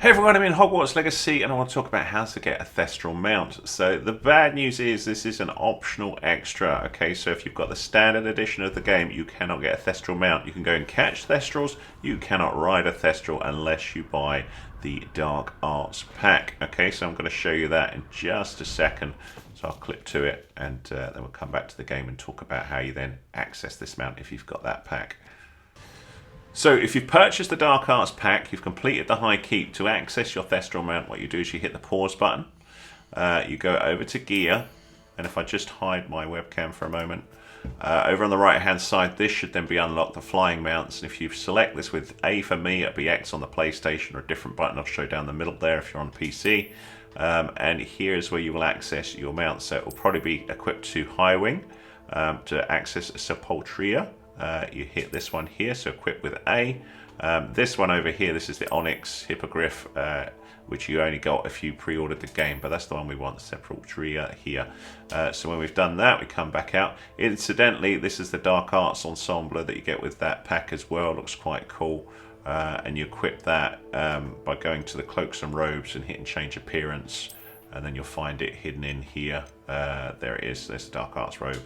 Hey everyone, I'm in Hogwarts Legacy and I want to talk about how to get a Thestral Mount. So the bad news is this is an optional extra, okay? So if you've got the standard edition of the game, you cannot get a Thestral Mount. You can go and catch Thestrals, you cannot ride a Thestral unless you buy the Dark Arts pack. Okay, so I'm going to show you that in just a second. So I'll clip to it and then we'll come back to the game and talk about how you then access this mount if you've got that pack. So if you've purchased the Dark Arts pack, you've completed the High Keep. To access your Thestral Mount, what you do is you hit the pause button, you go over to gear, and if I just hide my webcam for a moment, over on the right hand side this should then be unlocked, the flying mounts, and if you select this with A for me, it'll be X on the PlayStation, or a different button I'll show down the middle there if you're on PC, and here's where you will access your mount. So it will probably be equipped to High Wing. To access Sepulchria, you hit this one here, so equip with A. This one over here, this is the Onyx Hippogriff, which you only got if you pre-ordered the game, but that's the one we want, Sepulchria here. So when we've done that, we come back out. Incidentally, this is the Dark Arts Ensemble that you get with that pack as well. Looks quite cool. And you equip that by going to the Cloaks and Robes and hitting Change Appearance, and then you'll find it hidden in here. There it is, there's the Dark Arts robe.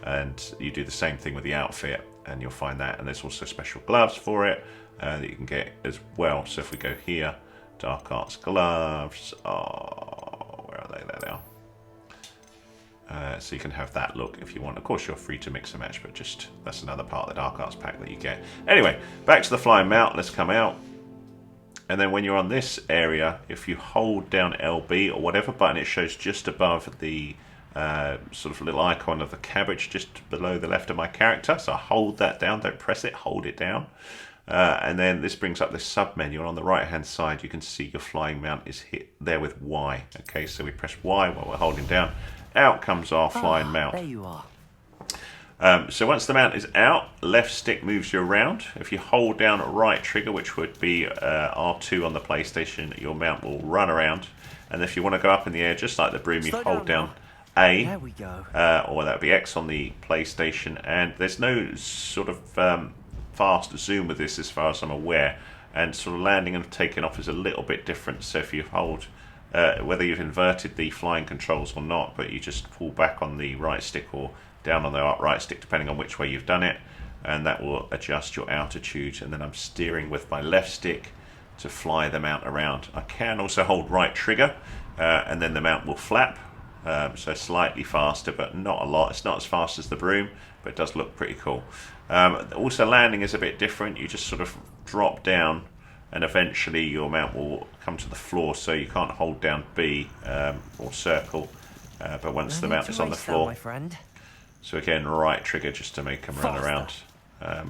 And you do the same thing with the outfit and you'll find that, and there's also special gloves for it that you can get as well. So if we go here, Dark Arts gloves, where are they? There they are. So you can have that look if you want. Of course you're free to mix and match, but just that's another part of the Dark Arts pack that you get. Anyway, back to the flying mount, let's come out. And then when you're on this area, if you hold down LB or whatever button it shows just above the sort of little icon of the cabbage just below the left of my character, so hold that down, don't press it, hold it down, and then this brings up this sub menu, and on the right hand side you can see your flying mount is hit there with Y. Okay, so we press Y while we're holding down, out comes our flying mount. There you are. So once the mount is out, left stick moves you around. If you hold down right trigger, which would be R2 on the PlayStation, your mount will run around, and if you want to go up in the air just like the broom, you hold down A, there we go. or that would be X on the PlayStation, and there's no sort of fast zoom with this as far as I'm aware, and sort of landing and taking off is a little bit different. So if you hold, whether you've inverted the flying controls or not, but you just pull back on the right stick or down on the right stick depending on which way you've done it, and that will adjust your altitude, and then I'm steering with my left stick to fly the mount around. I can also hold right trigger and then the mount will flap. So slightly faster, but not a lot. It's not as fast as the broom, but it does look pretty cool. Also landing is a bit different. You just sort of drop down and eventually your mount will come to the floor, so you can't hold down B or circle, but once the mount is on the floor. My friend. So again, right trigger just to make them run around.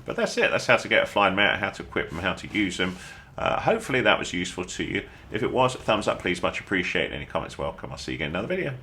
But that's it. That's how to get a flying mount, how to equip them, how to use them. Hopefully that was useful to you. If it was, thumbs up please, much appreciated. Any comments welcome. I'll see you again in another video.